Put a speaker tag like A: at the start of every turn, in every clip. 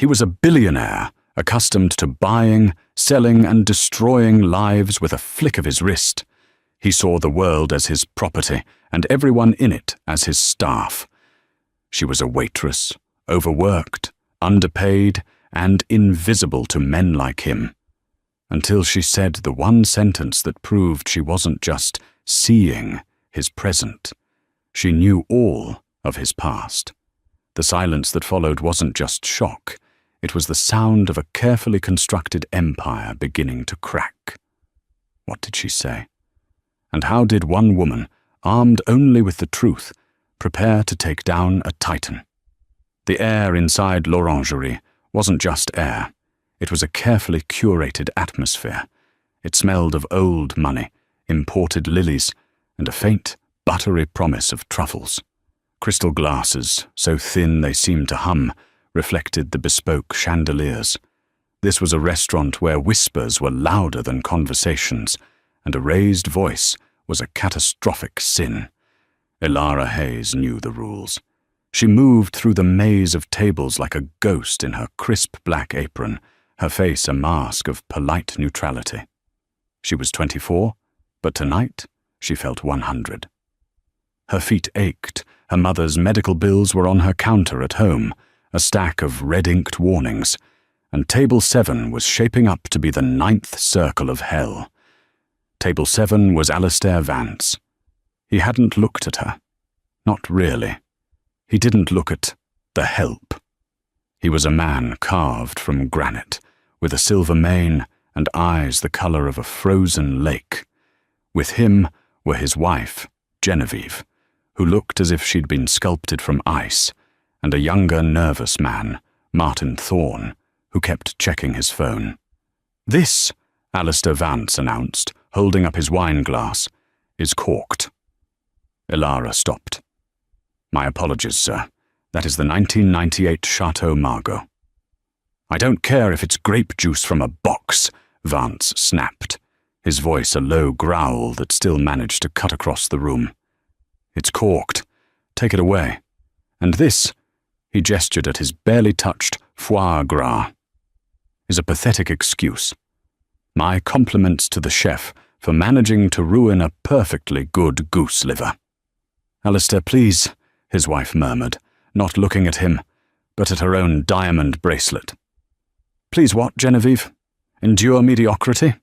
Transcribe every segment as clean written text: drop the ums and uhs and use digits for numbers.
A: He was a billionaire, accustomed to buying, selling, and destroying lives with a flick of his wrist. He saw the world as his property, and everyone in it as his staff. She was a waitress, overworked, underpaid, and invisible to men like him, until she said the one sentence that proved she wasn't just seeing his present. She knew all of his past. The silence that followed wasn't just shock. It was the sound of a carefully constructed empire beginning to crack. What did she say? And how did one woman, armed only with the truth, prepare to take down a titan? The air inside l'Orangerie wasn't just air. It was a carefully curated atmosphere. It smelled of old money, imported lilies, and a faint, buttery promise of truffles. Crystal glasses, so thin they seemed to hum, reflected the bespoke chandeliers. This was a restaurant where whispers were louder than conversations, and a raised voice was a catastrophic sin. Elara Hayes knew the rules. She moved through the maze of tables like a ghost in her crisp black apron, her face a mask of polite neutrality. She was 24, but tonight she felt 100. Her feet ached. Her mother's medical bills were on her counter at home, a stack of red-inked warnings, and Table 7 was shaping up to be the 9th circle of hell. Table 7 was Alistair Vance. He hadn't looked at her. Not really. He didn't look at the help. He was a man carved from granite, with a silver mane and eyes the color of a frozen lake. With him were his wife, Genevieve, who looked as if she'd been sculpted from ice, and a younger, nervous man, Martin Thorne, who kept checking his phone. "This," Alistair Vance announced, holding up his wine glass, "is corked." Elara stopped. "My apologies, sir. That is the 1998 Chateau Margaux." "I don't care if it's grape juice from a box," Vance snapped, his voice a low growl that still managed to cut across the room. "It's corked. Take it away. And this," he gestured at his barely touched foie gras, "is a pathetic excuse. My compliments to the chef for managing to ruin a perfectly good goose liver." "Alistair, please," his wife murmured, not looking at him, but at her own diamond bracelet. "Please what, Genevieve? Endure mediocrity?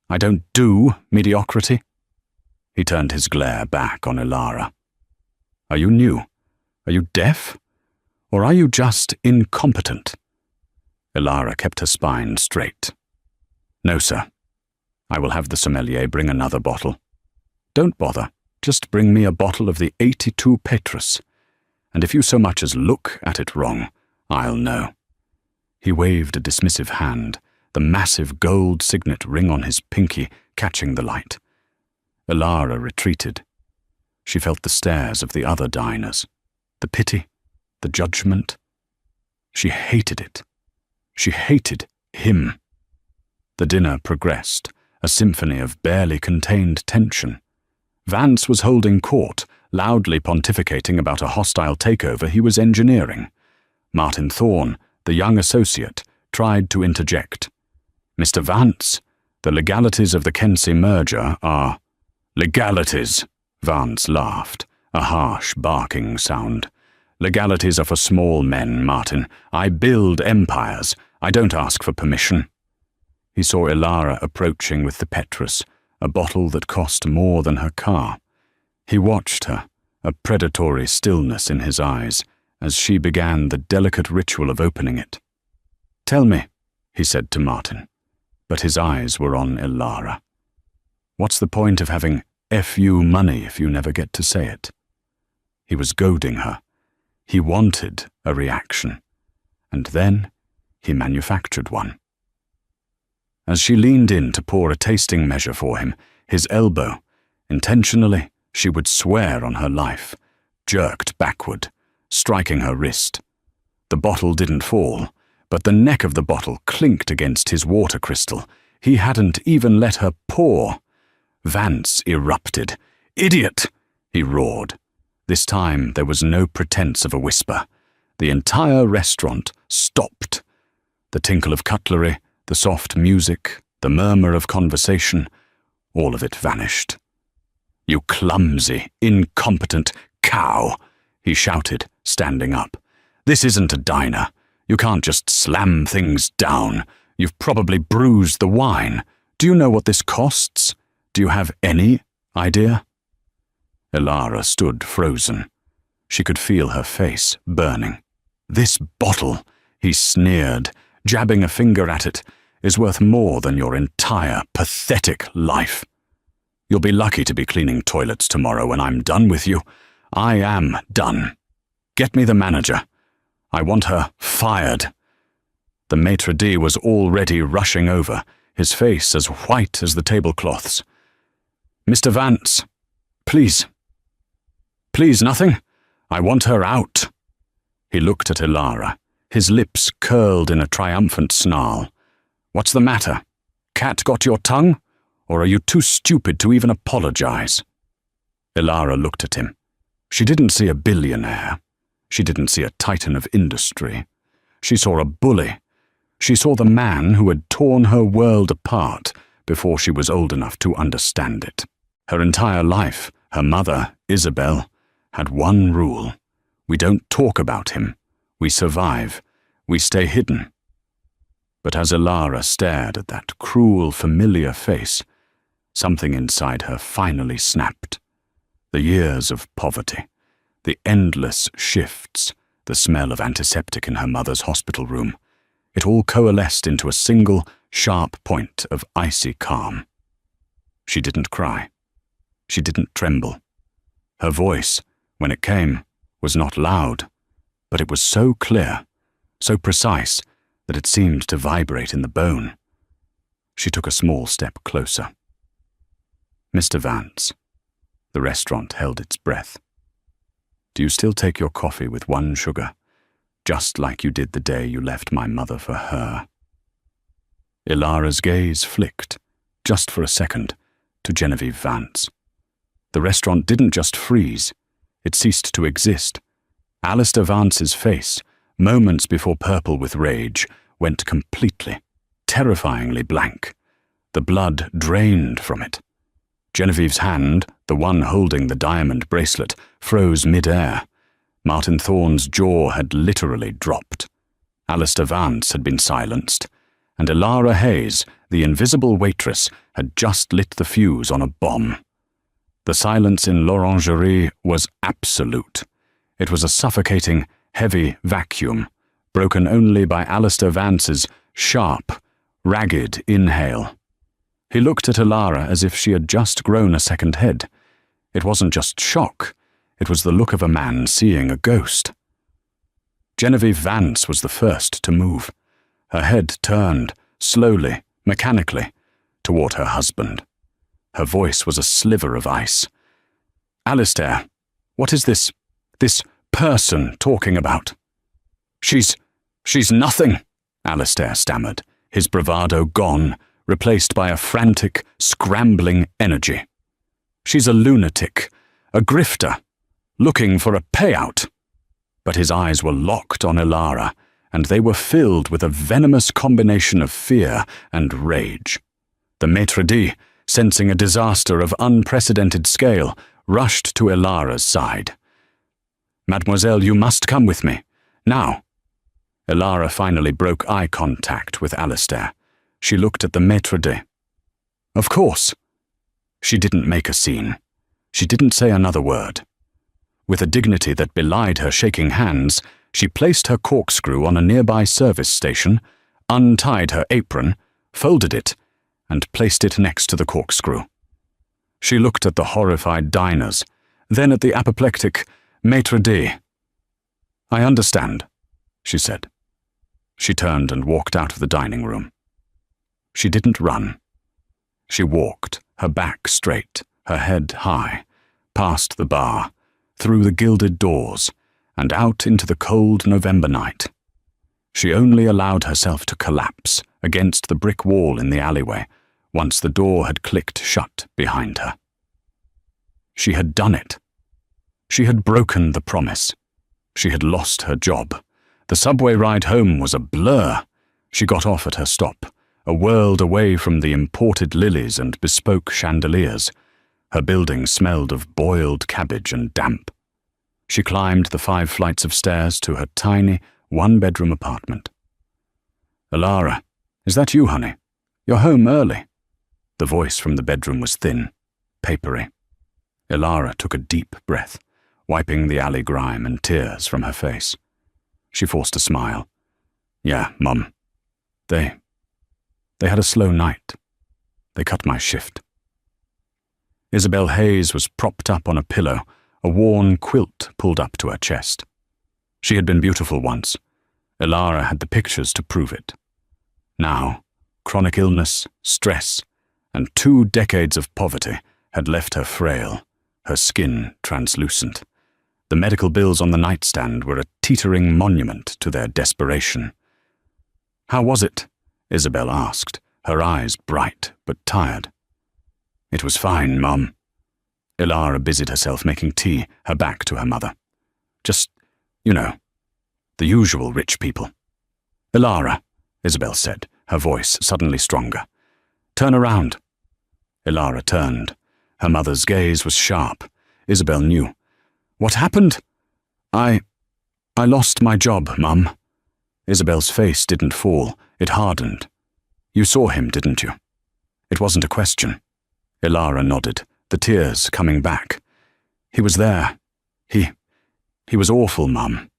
A: I don't do mediocrity." He turned his glare back on Elara. "Are you new? Are you deaf? Or are you just incompetent?" Elara kept her spine straight. "No, sir. I will have the sommelier bring another bottle." "Don't bother. Just bring me a bottle of the 82 Petrus. And if you so much as look at it wrong, I'll know." He waved a dismissive hand, the massive gold signet ring on his pinky catching the light. Elara retreated. She felt the stares of the other diners, the pity, the judgment. She hated it. She hated him. The dinner progressed, a symphony of barely contained tension. Vance was holding court, loudly pontificating about a hostile takeover he was engineering. Martin Thorne, the young associate, tried to interject. "Mr. Vance, the legalities of the Kensey merger are—" "Legalities," Vance laughed, a harsh, barking sound. "Legalities are for small men, Martin. I build empires. I don't ask for permission." He saw Elara approaching with the Petrus, a bottle that cost more than her car. He watched her, a predatory stillness in his eyes, as she began the delicate ritual of opening it. "Tell me," he said to Martin, but his eyes were on Elara. "What's the point of having FU money if you never get to say it?" He was goading her. He wanted a reaction, and then he manufactured one. As she leaned in to pour a tasting measure for him, his elbow, intentionally, she would swear on her life, jerked backward, striking her wrist. The bottle didn't fall, but the neck of the bottle clinked against his water crystal. He hadn't even let her pour. Vance erupted. "Idiot!" he roared. This time there was no pretense of a whisper. The entire restaurant stopped, The tinkle of cutlery, the soft music, the murmur of conversation, all of it vanished. "You clumsy, incompetent cow," he shouted, standing up. "This isn't a diner. You can't just slam things down. You've probably bruised the wine. Do you know what this costs? Do you have any idea?" Elara stood frozen. She could feel her face burning. "This bottle," he sneered, jabbing a finger at it, "is worth more than your entire pathetic life. You'll be lucky to be cleaning toilets tomorrow when I'm done with you. I am done. Get me the manager. I want her fired." The maitre d' was already rushing over, his face as white as the tablecloths. "Mr. Vance, please. Please, nothing. I want her out." He looked at Elara, his lips curled in a triumphant snarl. "What's the matter? Cat got your tongue? Or are you too stupid to even apologize?" Elara looked at him. She didn't see a billionaire. She didn't see a titan of industry. She saw a bully. She saw the man who had torn her world apart before she was old enough to understand it. Her entire life, her mother, Isabel, had one rule. We don't talk about him. We survive. We stay hidden. But as Elara stared at that cruel, familiar face, something inside her finally snapped. The years of poverty, the endless shifts, the smell of antiseptic in her mother's hospital room, it all coalesced into a single, sharp point of icy calm. She didn't cry. She didn't tremble. Her voice, when it came, was not loud, but it was so clear, so precise, that it seemed to vibrate in the bone. She took a small step closer. "Mr. Vance." The restaurant held its breath. "Do you still take your coffee with 1 sugar, just like you did the day you left my mother for her?" Elara's gaze flicked, just for a second, to Genevieve Vance. The restaurant didn't just freeze, it ceased to exist. Alistair Vance's face, moments before purple with rage, went completely, terrifyingly blank. The blood drained from it. Genevieve's hand, the one holding the diamond bracelet, froze mid-air. Martin Thorne's jaw had literally dropped. Alistair Vance had been silenced, and Elara Hayes, the invisible waitress, had just lit the fuse on a bomb. The silence in l'Orangerie was absolute. It was a suffocating, heavy vacuum, broken only by Alistair Vance's sharp, ragged inhale. He looked at Elara as if she had just grown a second head. It wasn't just shock, it was the look of a man seeing a ghost. Genevieve Vance was the first to move. Her head turned, slowly, mechanically, toward her husband. Her voice was a sliver of ice. "Alistair, what is this person talking about?" She's nothing," Alistair stammered, his bravado gone, replaced by a frantic, scrambling energy. "She's a lunatic, a grifter, looking for a payout." But his eyes were locked on Elara, and they were filled with a venomous combination of fear and rage. The maitre d', sensing a disaster of unprecedented scale, rushed to Elara's side. "Mademoiselle, you must come with me. Now." Elara finally broke eye contact with Alistair. She looked at the maitre d'. "Of course." She didn't make a scene. She didn't say another word. With a dignity that belied her shaking hands, she placed her corkscrew on a nearby service station, untied her apron, folded it, and placed it next to the corkscrew. She looked at the horrified diners, then at the apoplectic maitre d'. "I understand," she said. She turned and walked out of the dining room. She didn't run. She walked, her back straight, her head high, past the bar, through the gilded doors, and out into the cold November night. She only allowed herself to collapse against the brick wall in the alleyway once the door had clicked shut behind her. She had done it. She had broken the promise. She had lost her job. The subway ride home was a blur. She got off at her stop, a world away from the imported lilies and bespoke chandeliers. Her building smelled of boiled cabbage and damp. She climbed the 5 flights of stairs to her tiny, 1-bedroom apartment. "Elara, is that you, honey? You're home early." The voice from the bedroom was thin, papery. Elara took a deep breath, wiping the alley grime and tears from her face. She forced a smile. "Yeah, Mum. They had a slow night. They cut my shift." Isabel Hayes was propped up on a pillow, a worn quilt pulled up to her chest. She had been beautiful once. Elara had the pictures to prove it. Now, chronic illness, stress, and 2 decades of poverty had left her frail, her skin translucent. The medical bills on the nightstand were a teetering monument to their desperation. "How was it?" Isabel asked, her eyes bright but tired. "It was fine, Mum." Elara busied herself making tea, her back to her mother. "Just, the usual rich people." "Elara," Isabel said, her voice suddenly stronger. "Turn around." Elara turned. Her mother's gaze was sharp. Isabel knew. "What happened?" I lost my job, Mum." Isabel's face didn't fall. It hardened. "You saw him, didn't you?" It wasn't a question. Elara nodded, the tears coming back. "He was there. He was awful, Mum.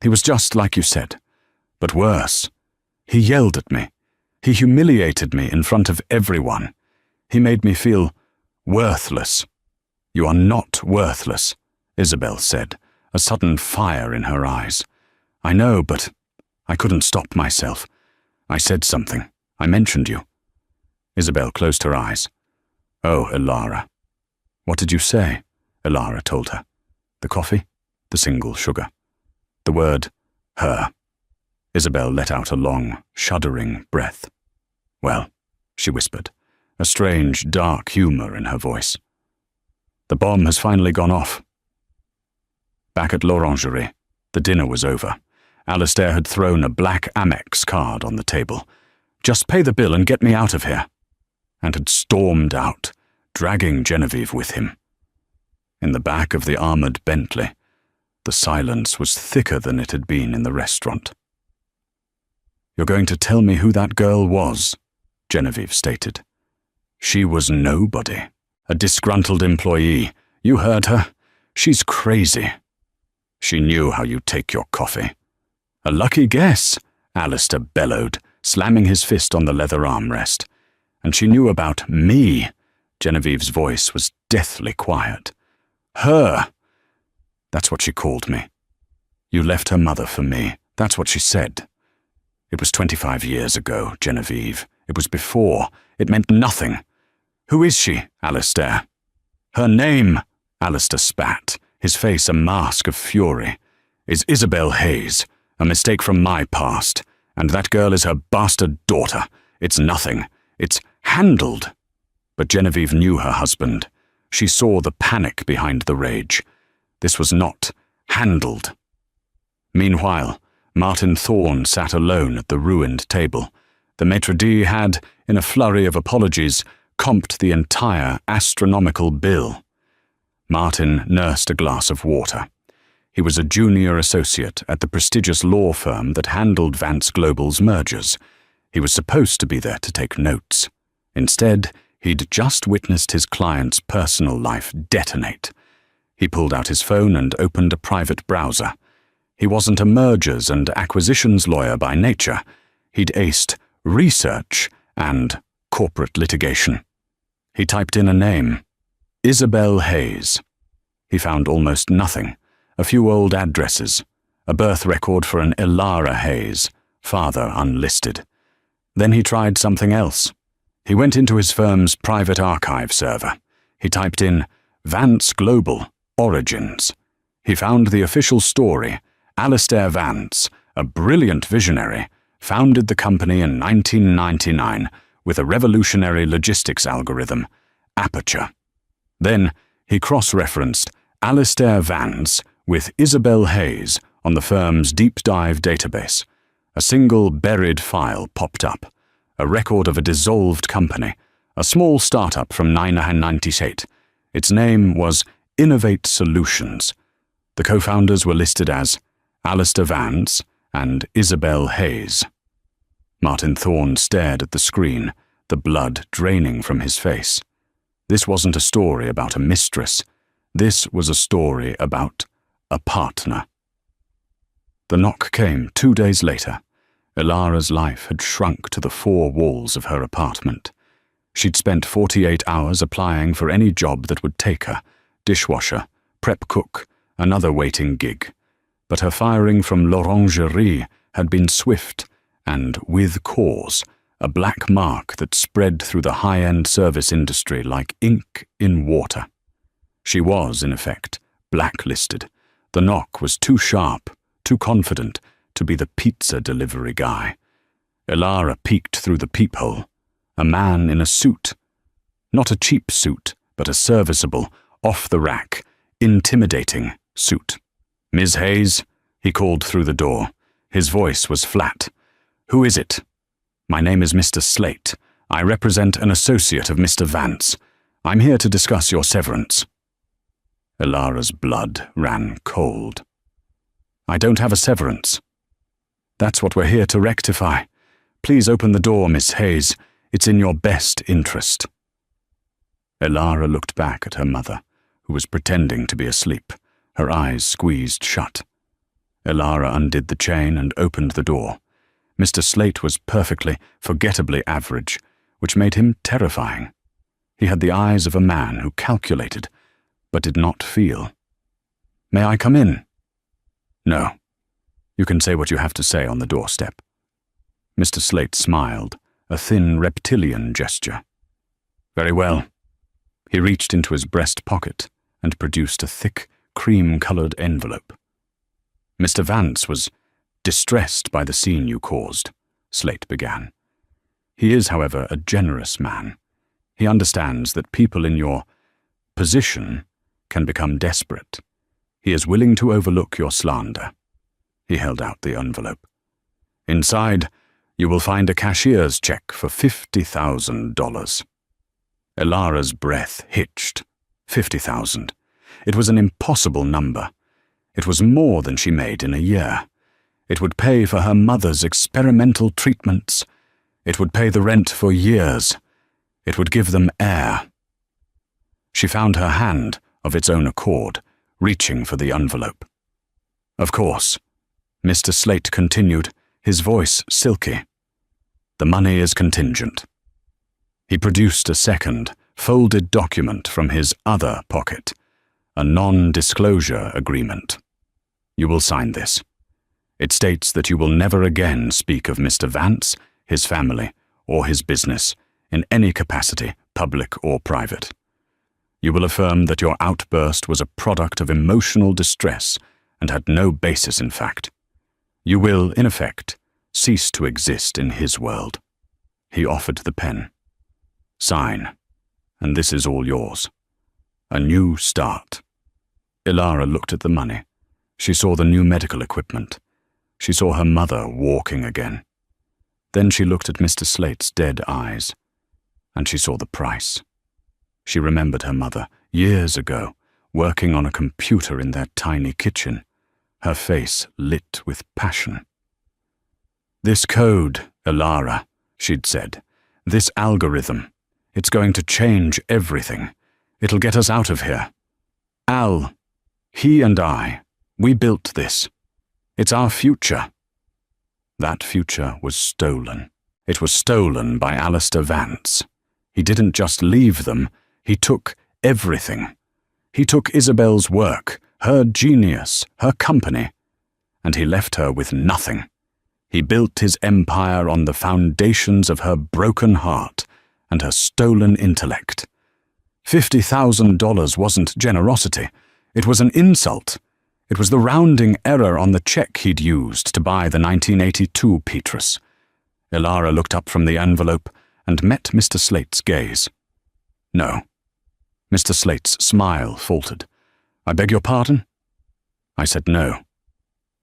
A: He was just like you said. But worse. He yelled at me. He humiliated me in front of everyone. He made me feel worthless." "You are not worthless," Isabel said, a sudden fire in her eyes. "I know, but I couldn't stop myself. I said something. I mentioned you." Isabel closed her eyes. "Oh, Elara." "What did you say?" Elara told her. "The coffee? The single sugar." The word, her. Isabel let out a long, shuddering breath. "Well," she whispered, a strange, dark humor in her voice. "The bomb has finally gone off." Back at l'Orangerie, the dinner was over. Alistair had thrown a black Amex card on the table. "Just pay the bill and get me out of here," and had stormed out, dragging Genevieve with him. In the back of the armored Bentley, the silence was thicker than it had been in the restaurant. "You're going to tell me who that girl was," Genevieve stated. "She was nobody. A disgruntled employee. You heard her. She's crazy. She knew how you take your coffee." "A lucky guess," Alistair bellowed, slamming his fist on the leather armrest. "And she knew about me." Genevieve's voice was deathly quiet. "Her. That's what she called me. You left her mother for me. That's what she said. It was 25 years ago, Genevieve. It was before. It meant nothing. Who is she, Alistair?" "Her name," Alistair spat, his face a mask of fury, "is Isabel Hayes, a mistake from my past, and that girl is her bastard daughter. It's nothing. It's handled." But Genevieve knew her husband. She saw the panic behind the rage. This was not handled. Meanwhile, Martin Thorne sat alone at the ruined table. The maitre d' had, in a flurry of apologies, comped the entire astronomical bill. Martin nursed a glass of water. He was a junior associate at the prestigious law firm that handled Vance Global's mergers. He was supposed to be there to take notes. Instead, he'd just witnessed his client's personal life detonate. He pulled out his phone and opened a private browser. He wasn't a mergers and acquisitions lawyer by nature. He'd aced research and corporate litigation. He typed in a name, Isabel Hayes. He found almost nothing. A few old addresses, a birth record for an Elara Hayes, father unlisted. Then he tried something else. He went into his firm's private archive server. He typed in Vance Global, Origins. He found the official story. Alistair Vance, a brilliant visionary, founded the company in 1999 with a revolutionary logistics algorithm, Aperture. Then he cross-referenced Alistair Vance with Isabel Hayes on the firm's deep dive database. A single buried file popped up, a record of a dissolved company, a small startup from 1998. Its name was Innovate Solutions. The co-founders were listed as Alistair Vance and Isabel Hayes. Martin Thorne stared at the screen, the blood draining from his face. This wasn't a story about a mistress. This was a story about a partner. The knock came 2 days later. Ilara's life had shrunk to the 4 walls of her apartment. She'd spent 48 hours applying for any job that would take her: dishwasher, prep cook, another waiting gig. But her firing from l'Orangerie had been swift and with cause, a black mark that spread through the high-end service industry like ink in water. She was, in effect, blacklisted. The knock was too sharp, too confident, to be the pizza delivery guy. Ilara peeked through the peephole. A man in a suit. Not a cheap suit, but a serviceable, off-the-rack, intimidating suit. "Ms. Hayes," he called through the door. His voice was flat. "Who is it?" "My name is Mr. Slate. I represent an associate of Mr. Vance. I'm here to discuss your severance." Ilara's blood ran cold. "I don't have a severance." "That's what we're here to rectify. Please open the door, Miss Hayes. It's in your best interest." Ilara looked back at her mother, who was pretending to be asleep, her eyes squeezed shut. Ilara undid the chain and opened the door. Mr. Slate was perfectly, forgettably average, which made him terrifying. He had the eyes of a man who calculated, but did not feel. "May I come in?" "No. You can say what you have to say on the doorstep." Mr. Slate smiled, a thin reptilian gesture. "Very well." He reached into his breast pocket and produced a thick, cream-colored envelope. "Mr. Vance was distressed by the scene you caused," Slate began. "He is, however, a generous man. He understands that people in your position can become desperate. He is willing to overlook your slander." He held out the envelope. "Inside, you will find a cashier's check for $50,000. Ilara's breath hitched. 50,000. It was an impossible number. It was more than she made in a year. It would pay for her mother's experimental treatments. It would pay the rent for years. It would give them air. She found her hand, of its own accord, reaching for the envelope. "Of course," Mr. Slate continued, his voice silky. "The money is contingent." He produced a second, folded document from his other pocket, a non-disclosure agreement. "You will sign this. It states that you will never again speak of Mr. Vance, his family, or his business, in any capacity, public or private. You will affirm that your outburst was a product of emotional distress and had no basis in fact. You will, in effect, cease to exist in his world." He offered the pen. "Sign, and this is all yours. A new start." Ilara looked at the money. She saw the new medical equipment. She saw her mother walking again. Then she looked at Mr. Slate's dead eyes, and she saw the price. She remembered her mother, years ago, working on a computer in their tiny kitchen, her face lit with passion. "This code, Ilara," she'd said, "this algorithm, it's going to change everything. It'll get us out of here. Al, he and I, we built this. It's our future." That future was stolen. It was stolen by Alistair Vance. He didn't just leave them, he took everything. He took Isabel's work, her genius, her company, and he left her with nothing. He built his empire on the foundations of her broken heart and her stolen intellect. $50,000 wasn't generosity. It was an insult. It was the rounding error on the check he'd used to buy the 1982 Waitress. Ilara looked up from the envelope and met Mr. Slate's gaze. "No." Mr. Slate's smile faltered. "I beg your pardon?" I said no.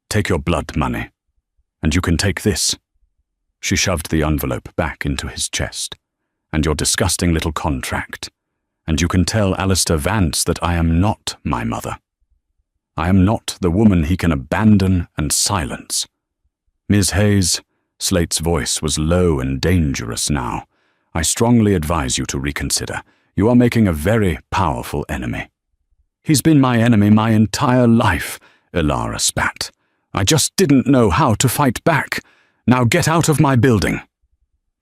A: "Take your blood money." And you can take this. She shoved the envelope back into his chest. And your disgusting little contract. And you can tell Alistair Vance that I am not my mother. I am not the woman he can abandon and silence. Ms. Hayes, Slate's voice was low and dangerous now. I strongly advise you to reconsider. You are making a very powerful enemy. He's been my enemy my entire life, Ilara spat. I just didn't know how to fight back. Now get out of my building.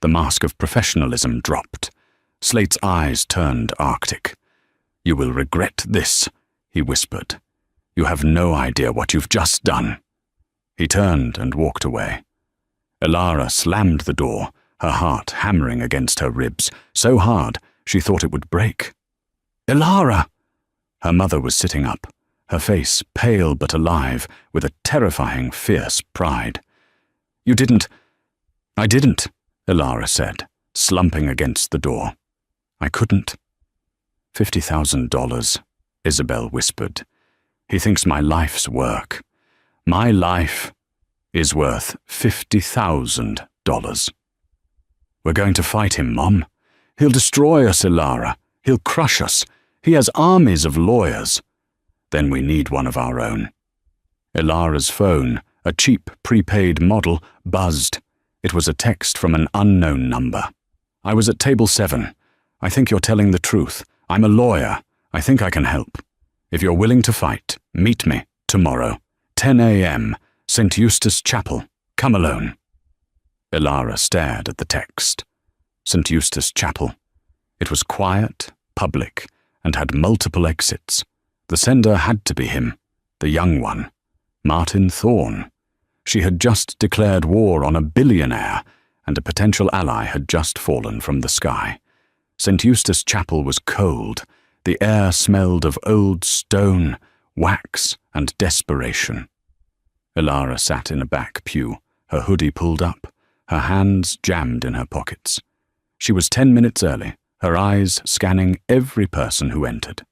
A: The mask of professionalism dropped. Slate's eyes turned arctic. You will regret this, he whispered. You have no idea what you've just done. He turned and walked away. Ilara slammed the door, her heart hammering against her ribs, so hard she thought it would break. Ilara! Her mother was sitting up, her face pale but alive, with a terrifying, fierce pride. You didn't. I didn't, Ilara said, slumping against the door. I couldn't. $50,000, Isabel whispered. He thinks my life's work. My life is worth $50,000. We're going to fight him, Mom. He'll destroy us, Ilara. He'll crush us. He has armies of lawyers. Then we need one of our own. Ilara's phone, a cheap prepaid model, buzzed. It was a text from an unknown number. I was at table 7. I think you're telling the truth. I'm a lawyer. I think I can help. If you're willing to fight, meet me tomorrow. 10 a.m. St. Eustace Chapel. Come alone. Ilara stared at the text. St. Eustace Chapel. It was quiet, public, and had multiple exits. The sender had to be him, the young one, Martin Thorne. She had just declared war on a billionaire, and a potential ally had just fallen from the sky. St. Eustace Chapel was cold. The air smelled of old stone, wax, and desperation. Ilara sat in a back pew, her hoodie pulled up, her hands jammed in her pockets. She was 10 minutes early, her eyes scanning every person who entered.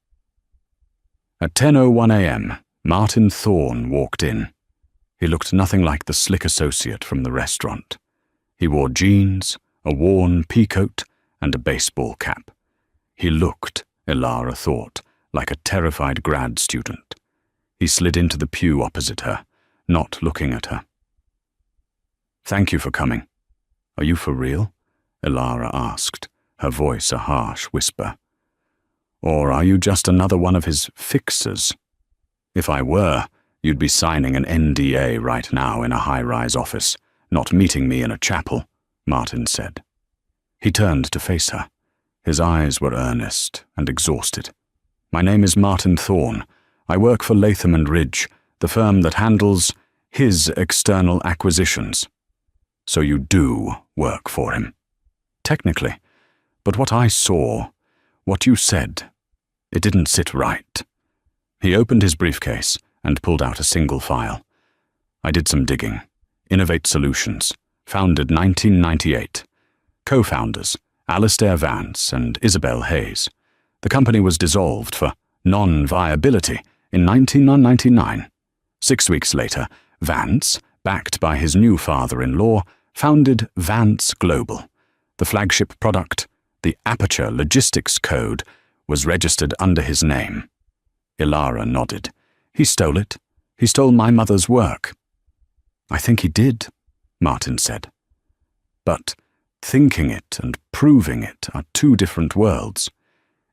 A: At 10:01 a.m., Martin Thorne walked in. He looked nothing like the slick associate from the restaurant. He wore jeans, a worn peacoat, and a baseball cap. He looked, Ilara thought, like a terrified grad student. He slid into the pew opposite her, not looking at her. Thank you for coming. Are you for real? Ilara asked, her voice a harsh whisper. Or are you just another one of his fixers? If I were, you'd be signing an NDA right now in a high-rise office, not meeting me in a chapel, Martin said. He turned to face her. His eyes were earnest and exhausted. My name is Martin Thorne. I work for Latham & Ridge, the firm that handles his external acquisitions. So you do work for him. Technically. But what I saw, what you said, it didn't sit right. He opened his briefcase and pulled out a single file. I did some digging. Innovate Solutions, founded 1998. Co-founders, Alistair Vance and Isabel Hayes. The company was dissolved for non-viability in 1999. 6 weeks later, Vance, backed by his new father-in-law, founded Vance Global. The flagship product, the Aperture Logistics Code, was registered under his name. Ilara nodded. He stole it. He stole my mother's work. I think he did, Martin said. But thinking it and proving it are two different worlds.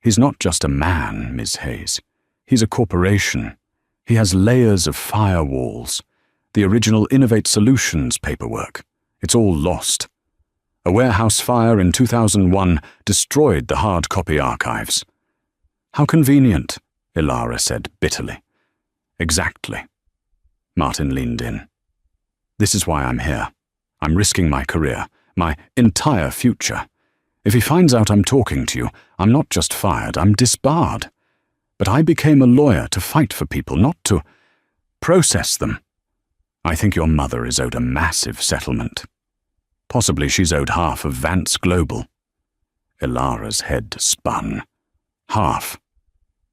A: He's not just a man, Ms. Hayes. He's a corporation. He has layers of firewalls. The original Innovate Solutions paperwork. It's all lost. A warehouse fire in 2001 destroyed the hard copy archives. How convenient, Ilara said bitterly. Exactly. Martin leaned in. This is why I'm here. I'm risking my career, my entire future. If he finds out I'm talking to you, I'm not just fired, I'm disbarred. But I became a lawyer to fight for people, not to process them. I think your mother is owed a massive settlement. Possibly she's owed half of Vance Global. Ilara's head spun. Half.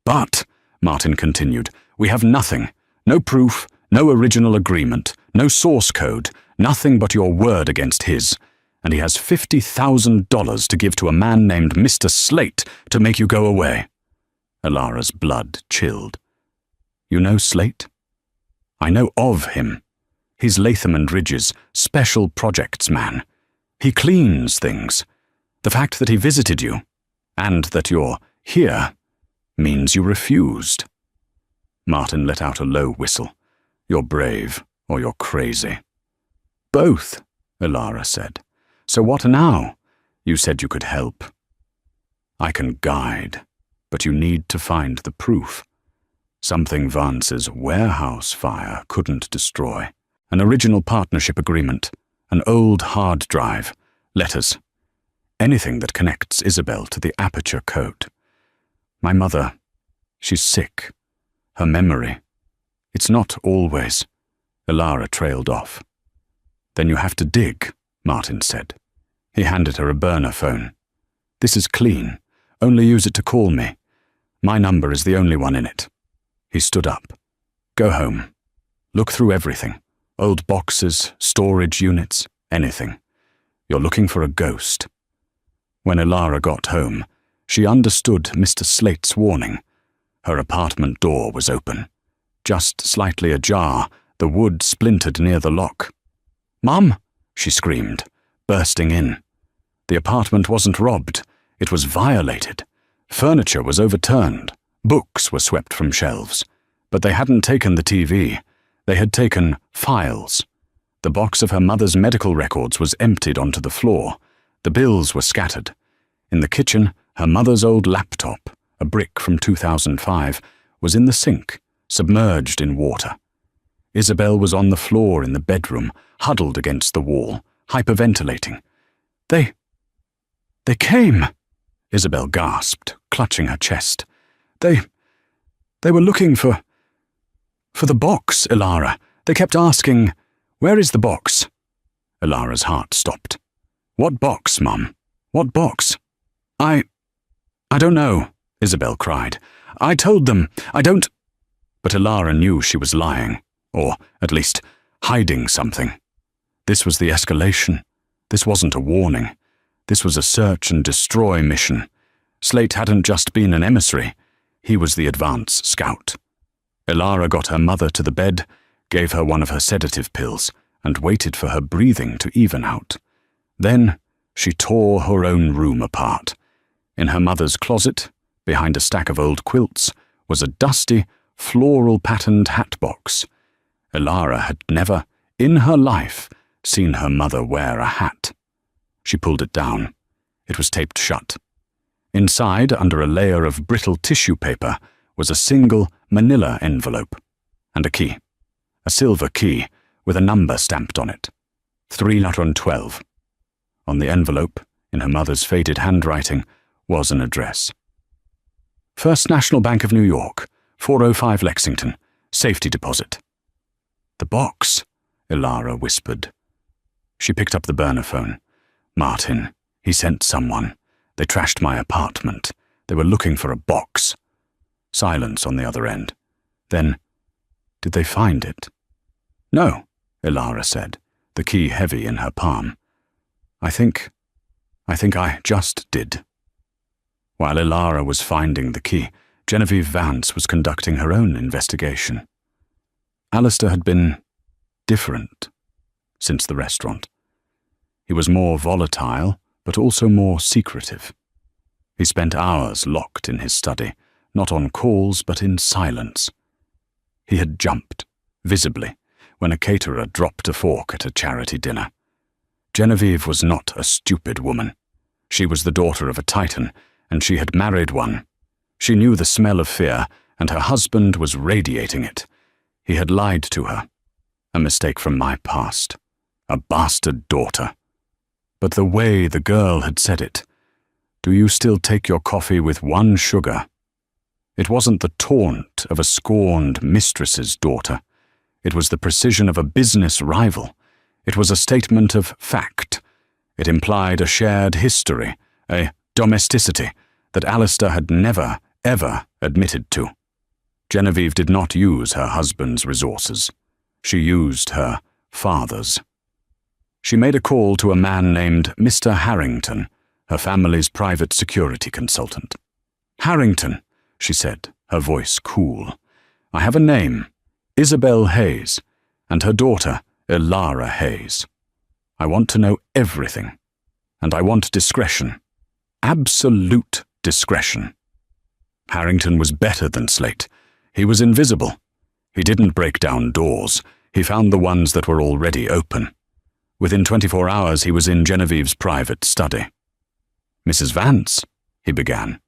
A: But, Martin continued, we have nothing. No proof, no original agreement, no source code, Nothing but your word against his, and he has $50,000 to give to a man named Mr. Slate to make you go away." Alara's blood chilled. "You know Slate?" "I know of him. He's Latham and Ridge's special projects man. He cleans things. The fact that he visited you, and that you're here, means you refused." Martin let out a low whistle. "You're brave, or you're crazy." "Both," Alara said. "So what now? You said you could help." "I can guide, but you need to find the proof. Something Vance's warehouse fire couldn't destroy. An original partnership agreement, an old hard drive, letters. Anything that connects Isabel to the Aperture Code. My mother, she's sick. Her memory. It's not always." Alara trailed off. "Then you have to dig," Martin said. He handed her a burner phone. "This is clean. Only use it to call me. My number is the only one in it." He stood up. "Go home. Look through everything. Old boxes, storage units, anything. You're looking for a ghost." When Alara got home, she understood Mr. Slate's warning. Her apartment door was open. Just slightly ajar, the wood splintered near the lock. "Mum!" she screamed, bursting in. The apartment wasn't robbed. It was violated. Furniture was overturned. Books were swept from shelves. But they hadn't taken the TV. They had taken files. The box of her mother's medical records was emptied onto the floor. The bills were scattered. In the kitchen, her mother's old laptop, a brick from 2005, was in the sink, submerged in water. Isabel was on the floor in the bedroom, huddled against the wall, hyperventilating. They came," Isabel gasped, clutching her chest. They were looking for the box, Alara. They kept asking, 'Where is the box?'" Alara's heart stopped. "What box, Mum? What box?" I don't know," Isabel cried. "I told them, I don't—" But Alara knew she was lying, or, at least, hiding something. This was the escalation. This wasn't a warning. This was a search and destroy mission. Slate hadn't just been an emissary. He was the advance scout. Alara got her mother to the bed, gave her one of her sedative pills, and waited for her breathing to even out. Then she tore her own room apart. In her mother's closet, behind a stack of old quilts, was a dusty, floral-patterned hat box. Alara had never, in her life, seen her mother wear a hat. She pulled it down. It was taped shut. Inside, under a layer of brittle tissue paper, was a single manila envelope and a key. A silver key with a number stamped on it. 312. On the envelope, in her mother's faded handwriting, was an address. First National Bank of New York, 405 Lexington, safety deposit. "The box," Alara whispered. She picked up the burner phone. "Martin, he sent someone. They trashed my apartment. They were looking for a box." Silence on the other end. Then, "Did they find it?" "No," Alara said, the key heavy in her palm. I think I just did." While Alara was finding the key, Genevieve Vance was conducting her own investigation. Alistair had been different since the restaurant. He was more volatile, but also more secretive. He spent hours locked in his study, not on calls but in silence. He had jumped, visibly, when a caterer dropped a fork at a charity dinner. Genevieve was not a stupid woman. She was the daughter of a titan, and she had married one. She knew the smell of fear, and her husband was radiating it. He had lied to her. A mistake from my past. A bastard daughter. But the way the girl had said it, "Do you still take your coffee with 1 sugar?" It wasn't the taunt of a scorned mistress's daughter. It was the precision of a business rival. It was a statement of fact. It implied a shared history, a domesticity that Alistair had never, ever admitted to. Genevieve did not use her husband's resources. She used her father's. She made a call to a man named Mr. Harrington, her family's private security consultant. "Harrington," she said, her voice cool. "I have a name, Isabel Hayes, and her daughter, Ilara Hayes. I want to know everything, and I want discretion. Absolute discretion." Harrington was better than Slate. He was invisible. He didn't break down doors. He found the ones that were already open. Within 24 hours, he was in Genevieve's private study. "Mrs. Vance," he began.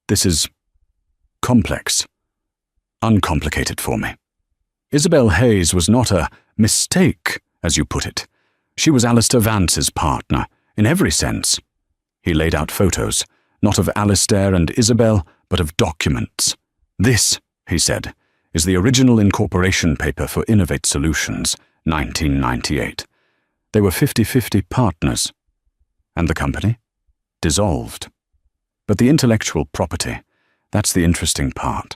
A: "This is complex, uncomplicated for me. Isabel Hayes was not a mistake, as you put it. She was Alistair Vance's partner, in every sense." He laid out photos, not of Alistair and Isabel, but of documents. "This," he said, "is the original incorporation paper for Innovate Solutions, 1998. They were 50-50 partners. And the company? Dissolved. But the intellectual property, that's the interesting part.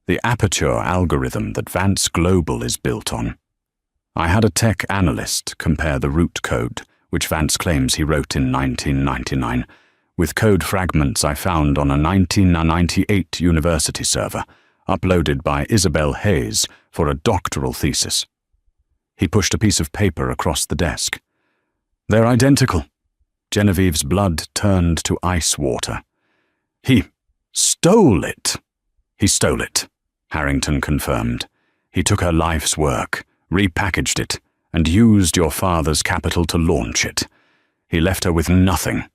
A: The aperture algorithm that Vance Global is built on. I had a tech analyst compare the root code, which Vance claims he wrote in 1999, with code fragments I found on a 1998 university server, uploaded by Isabel Hayes for a doctoral thesis." He pushed a piece of paper across the desk. "They're identical." Genevieve's blood turned to ice water. "He stole it." "He stole it," Harrington confirmed. "He took her life's work, repackaged it, and used your father's capital to launch it. He left her with nothing.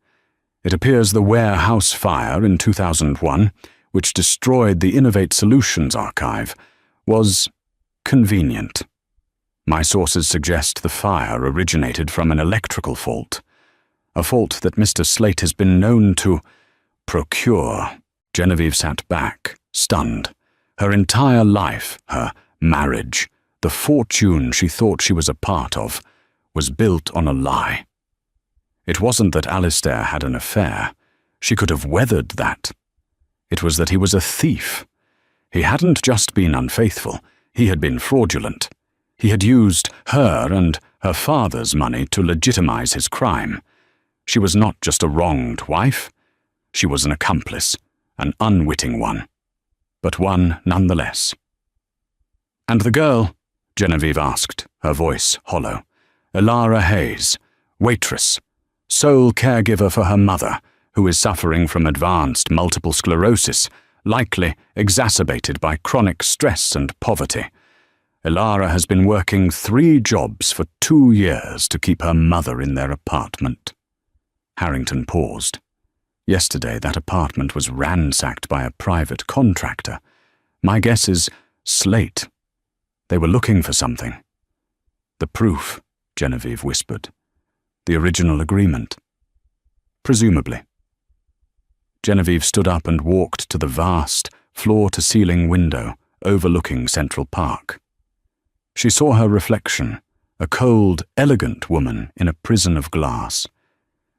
A: It appears the warehouse fire in 2001, which destroyed the Innovate Solutions archive, was convenient. My sources suggest the fire originated from an electrical fault, a fault that Mr. Slate has been known to procure." Genevieve sat back, stunned. Her entire life, her marriage, the fortune she thought she was a part of, was built on a lie. It wasn't that Alistair had an affair. She could have weathered that. It was that he was a thief. He hadn't just been unfaithful, he had been fraudulent. He had used her and her father's money to legitimize his crime. She was not just a wronged wife. She was an accomplice, an unwitting one, but one nonetheless. "And the girl?" Genevieve asked, her voice hollow. "Ilara Hayes, waitress, sole caregiver for her mother, who is suffering from advanced multiple sclerosis, likely exacerbated by chronic stress and poverty. Ilara has been working 3 jobs for 2 years to keep her mother in their apartment." Harrington paused. Yesterday, that apartment was ransacked by a private contractor. My guess is Slate. They were looking for something. "The proof," Genevieve whispered. "The original agreement." "Presumably." Genevieve stood up and walked to the vast, floor-to-ceiling window overlooking Central Park. She saw her reflection, a cold, elegant woman in a prison of glass.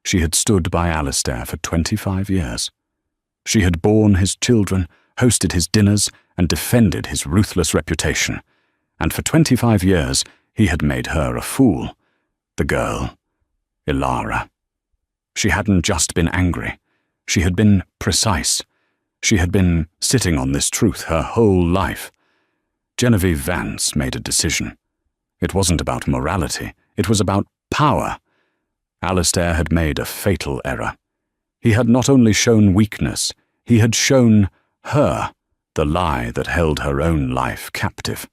A: She had stood by Alistair for 25 years. She had borne his children, hosted his dinners, and defended his ruthless reputation. And for 25 years, he had made her a fool. The girl, Ilara. She hadn't just been angry. She had been precise. She had been sitting on this truth her whole life. Genevieve Vance made a decision. It wasn't about morality. It was about power. Alistair had made a fatal error. He had not only shown weakness, he had shown her the lie that held her own life captive.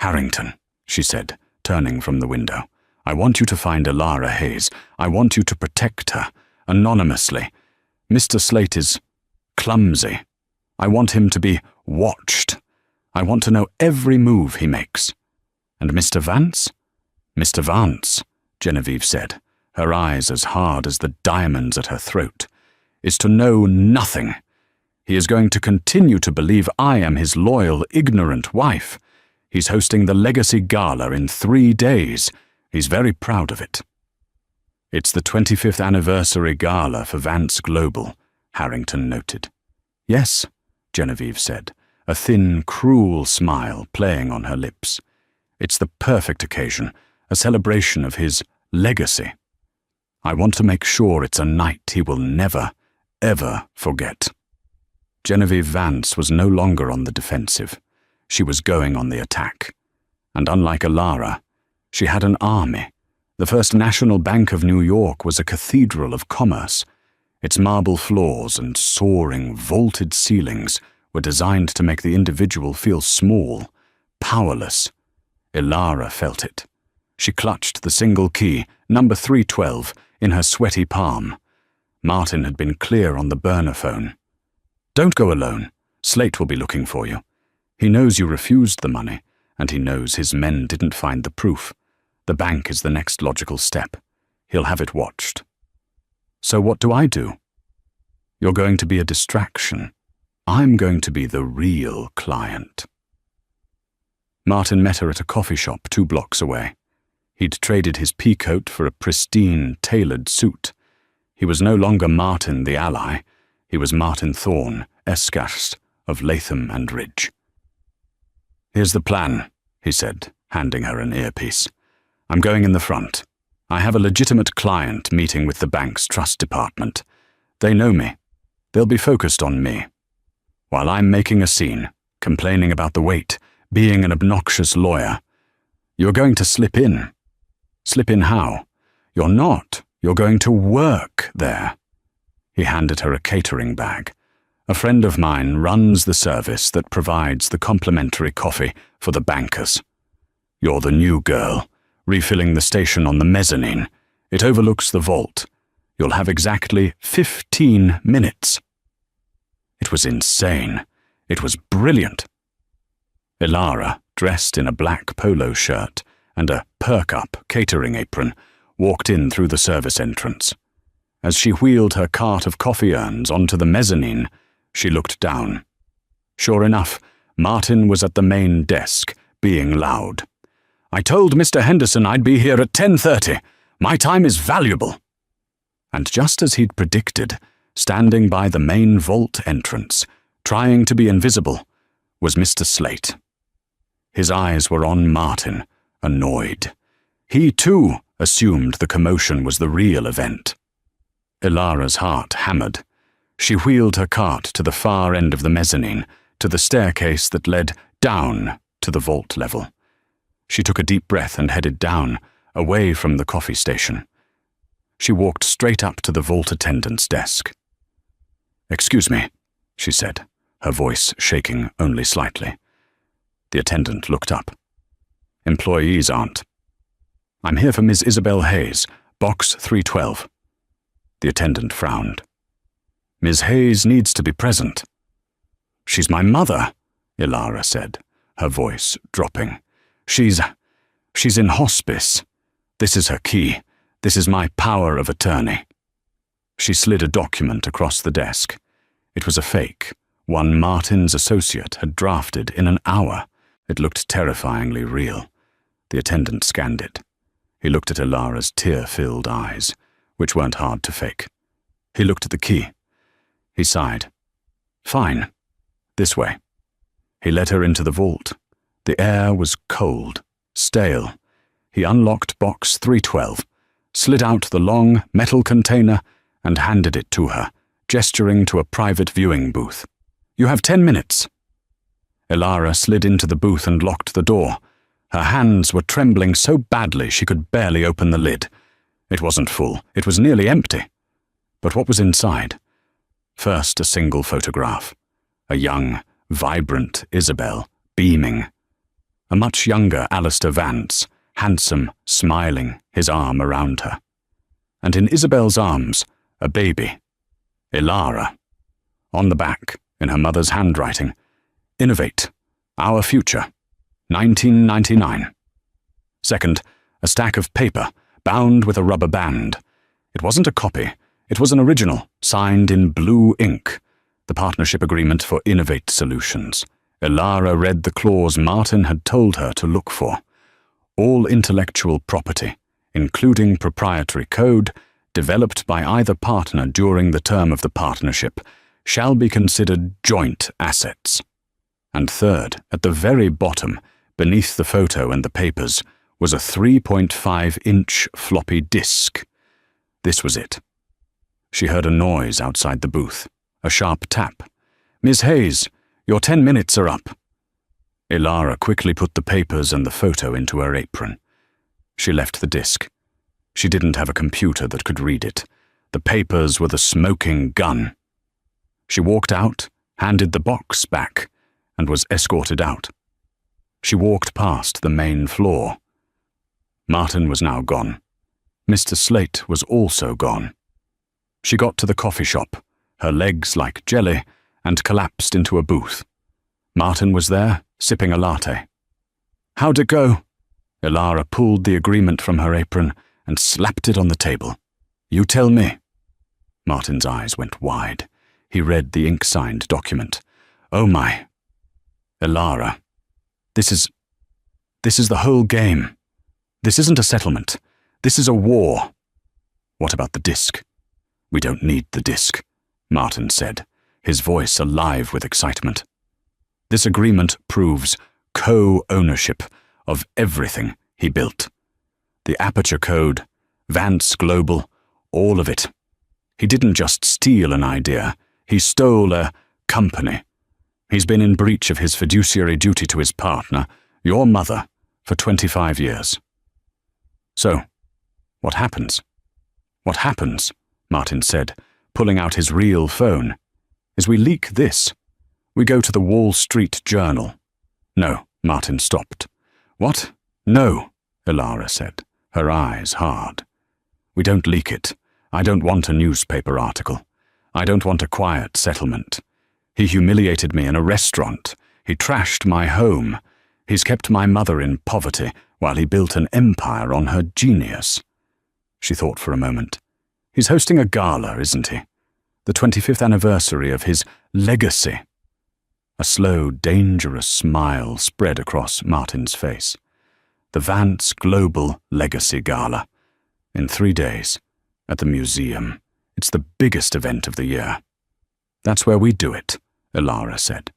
A: "Harrington," she said, turning from the window, "I want you to find Ilara Hayes. I want you to protect her, anonymously. Mr. Slate is clumsy. I want him to be watched. I want to know every move he makes." "And Mr. Vance?" "Mr. Vance," Genevieve said, her eyes as hard as the diamonds at her throat, "is to know nothing. He is going to continue to believe I am his loyal, ignorant wife. He's hosting the Legacy Gala in 3 days. He's very proud of it." "It's the 25th anniversary gala for Vance Global," Harrington noted. "Yes," Genevieve said, a thin, cruel smile playing on her lips. "It's the perfect occasion, a celebration of his legacy. I want to make sure it's a night he will never, ever forget. Genevieve Vance was no longer on the defensive. She was going on the attack. And unlike Elara, she had an army. The First National Bank of New York was a cathedral of commerce. Its marble floors and soaring, vaulted ceilings were designed to make the individual feel small, powerless. Elara felt it. She clutched the single key, number 312, in her sweaty palm. Martin had been clear on the burner phone. "Don't go alone. Slate will be looking for you. He knows you refused the money, and he knows his men didn't find the proof. The bank is the next logical step. He'll have it watched." "So what do I do?" "You're going to be a distraction. I'm going to be the real client." Martin met her at a coffee shop 2 blocks away. He'd traded his pea coat for a pristine, tailored suit. He was no longer Martin the ally. He was Martin Thorne, Escast of Latham and Ridge. "Here's the plan," he said, handing her an earpiece. "I'm going in the front. I have a legitimate client meeting with the bank's trust department. They know me. They'll be focused on me. While I'm making a scene, complaining about the wait, being an obnoxious lawyer, you're going to slip in. Slip in how? You're not. You're going to work there." He handed her a catering bag. "A friend of mine runs the service that provides the complimentary coffee for the bankers. You're the new girl, refilling the station on the mezzanine. It overlooks the vault. You'll have exactly 15 minutes. It was insane. It was brilliant. Elara, dressed in a black polo shirt and a perk-up catering apron, walked in through the service entrance. As she wheeled her cart of coffee urns onto the mezzanine, she looked down. Sure enough, Martin was at the main desk, being loud. "I told Mr. Henderson I'd be here at 10:30. My time is valuable." And just as he'd predicted, standing by the main vault entrance, trying to be invisible, was Mr. Slate. His eyes were on Martin, annoyed. He, too, assumed the commotion was the real event. Elara's heart hammered. She wheeled her cart to the far end of the mezzanine, to the staircase that led down to the vault level. She took a deep breath and headed down, away from the coffee station. She walked straight up to the vault attendant's desk. "Excuse me," she said, her voice shaking only slightly. The attendant looked up. "Employees aren't. I'm here for Ms. Isabel Hayes, box 312. The attendant frowned. "Ms. Hayes needs to be present." "She's my mother," Elara said, her voice dropping. She's in hospice. This is her key. This is my power of attorney." She slid a document across the desk. It was a fake, one Martin's associate had drafted in an hour. It looked terrifyingly real. The attendant scanned it. He looked at Elara's tear-filled eyes, which weren't hard to fake. He looked at the key. He sighed. "Fine. This way." He led her into the vault. The air was cold, stale. He unlocked box 312, slid out the long metal container, and handed it to her, gesturing to a private viewing booth. "You have 10 minutes." Elara slid into the booth and locked the door. Her hands were trembling so badly she could barely open the lid. It wasn't full. It was nearly empty. But what was inside? First, a single photograph. A young, vibrant Isabel, beaming. A much younger Alistair Vance, handsome, smiling, his arm around her. And in Isabel's arms, a baby. Elara. On the back, in her mother's handwriting, "Innovate. Our future. 1999. Second, a stack of paper, bound with a rubber band. It wasn't a copy. It was an original, signed in blue ink. The partnership agreement for Innovate Solutions. Elara read the clause Martin had told her to look for. All intellectual property, including proprietary code, developed by either partner during the term of the partnership, shall be considered joint assets. And third, at the very bottom, beneath the photo and the papers, was a 3.5-inch floppy disk. This was it. She heard a noise outside the booth, a sharp tap. "Miss Hayes, your 10 minutes are up." Ilara quickly put the papers and the photo into her apron. She left the disk. She didn't have a computer that could read it. The papers were the smoking gun. She walked out, handed the box back, and was escorted out. She walked past the main floor. Martin was now gone. Mr. Slate was also gone. She got to the coffee shop, her legs like jelly, and collapsed into a booth. Martin was there, sipping a latte. "How'd it go?" Ilara pulled the agreement from her apron and slapped it on the table. "You tell me." Martin's eyes went wide. He read the ink-signed document. "Oh my. Ilara, this is the whole game. This isn't a settlement. This is a war." "What about the disc?" "We don't need the disc," Martin said, his voice alive with excitement. "This agreement proves co-ownership of everything he built. The Aperture Code, Vance Global, all of it. He didn't just steal an idea, he stole a company. He's been in breach of his fiduciary duty to his partner, your mother, for 25 years. So, what happens?" "What happens," Martin said, pulling out his real phone, "is we leak this. We go to the Wall Street Journal." "No," Martin stopped. "What?" "No," Ilara said, her eyes hard. "We don't leak it. I don't want a newspaper article. I don't want a quiet settlement. He humiliated me in a restaurant. He trashed my home. He's kept my mother in poverty while he built an empire on her genius." She thought for a moment. "He's hosting a gala, isn't he? The 25th anniversary of his legacy." A slow, dangerous smile spread across Martin's face. "The Vance Global Legacy Gala. In 3 days. At the museum. It's the biggest event of the year." "That's where we do it," Ilara said.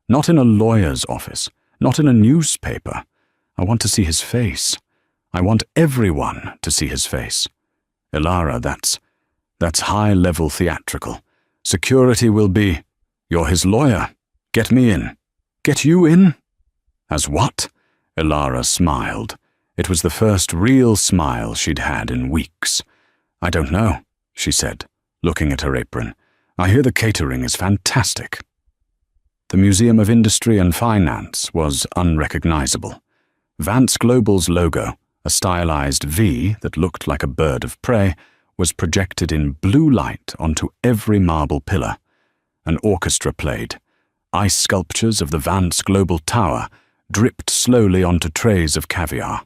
A: "Not in a lawyer's office. Not in a newspaper. I want to see his face. I want everyone to see his face. Ilara, that's high-level theatrical. Security will be, 'You're his lawyer. Get me in.' 'Get you in?' "As what?" Ilara smiled. It was the first real smile she'd had in weeks. "I don't know," she said, looking at her apron. "I hear the catering is fantastic." The Museum of Industry and Finance was unrecognizable. Vance Global's logo, a stylized V that looked like a bird of prey, was projected in blue light onto every marble pillar. An orchestra played. Ice sculptures of the Vance Global Tower dripped slowly onto trays of caviar.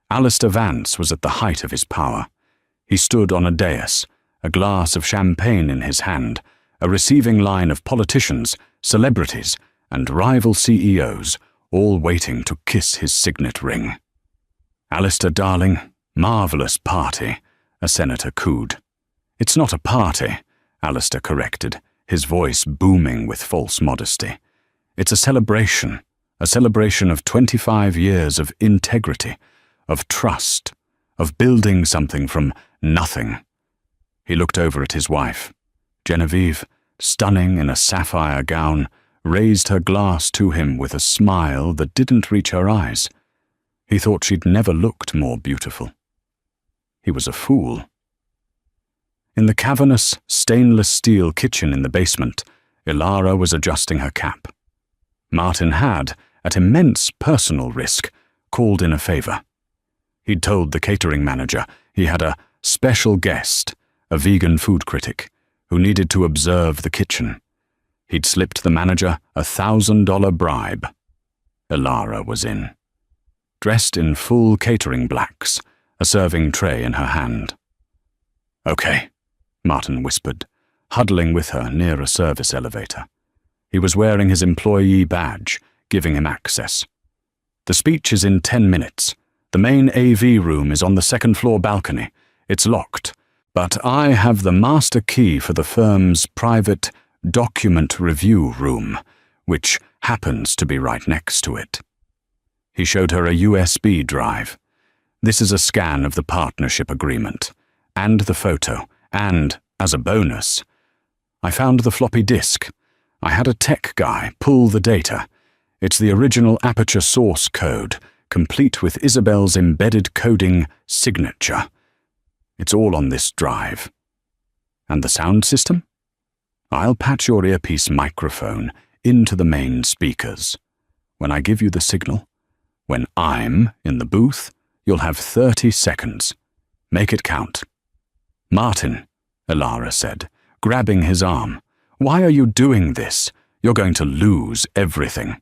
A: Alistair Vance was at the height of his power. He stood on a dais, a glass of champagne in his hand, a receiving line of politicians, celebrities, and rival CEOs, all waiting to kiss his signet ring. "Alistair, darling, marvelous party," a senator cooed. "It's not a party," Alistair corrected, his voice booming with false modesty. "It's a celebration of 25 years of integrity, of trust, of building something from nothing." He looked over at his wife. Genevieve, stunning in a sapphire gown, raised her glass to him with a smile that didn't reach her eyes. He thought she'd never looked more beautiful. He was a fool. In the cavernous, stainless steel kitchen in the basement, Ilara was adjusting her cap. Martin had, at immense personal risk, called in a favor. He'd told the catering manager he had a special guest, a vegan food critic, who needed to observe the kitchen. He'd slipped the manager a $1,000 bribe. Ilara was in. Dressed in full catering blacks, a serving tray in her hand. "Okay," Martin whispered, huddling with her near a service elevator. He was wearing his employee badge, giving him access. "The speech is in 10 minutes. The main AV room is on the second-floor balcony. It's locked, but I have the master key for the firm's private document review room, which happens to be right next to it." He showed her a USB drive. This is a scan of the partnership agreement, and the photo, and, as a bonus, I found the floppy disk. I had a tech guy pull the data. It's the original Aperture source code, complete with Isabel's embedded coding signature. It's all on this drive. And the sound system? I'll patch your earpiece microphone into the main speakers. When I give you the signal, when I'm in the booth, you'll have 30 seconds. Make it count. Martin, Elara said, grabbing his arm. Why are you doing this? You're going to lose everything.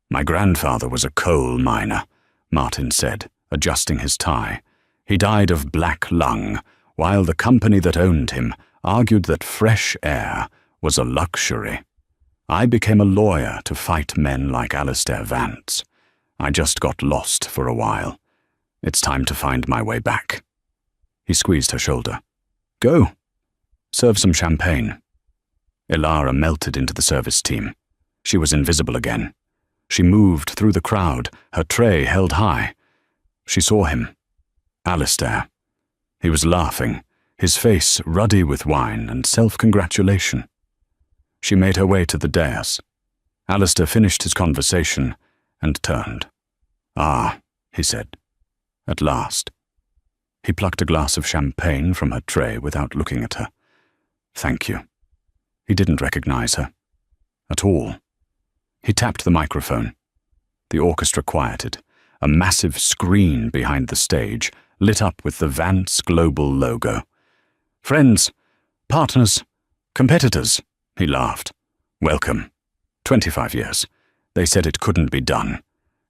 A: My grandfather was a coal miner, Martin said, adjusting his tie. He died of black lung, while the company that owned him argued that fresh air was a luxury. I became a lawyer to fight men like Alistair Vance. I just got lost for a while. It's time to find my way back. He squeezed her shoulder. Go. Serve some champagne. Elara melted into the service team. She was invisible again. She moved through the crowd, her tray held high. She saw him. Alistair. He was laughing, his face ruddy with wine and self-congratulation. She made her way to the dais. Alistair finished his conversation and turned. Ah, he said. At last. He plucked a glass of champagne from her tray without looking at her. Thank you. He didn't recognize her. At all. He tapped the microphone. The orchestra quieted. A massive screen behind the stage lit up with the Vance Global logo. Friends, partners, competitors, he laughed. Welcome. 25 years. They said it couldn't be done.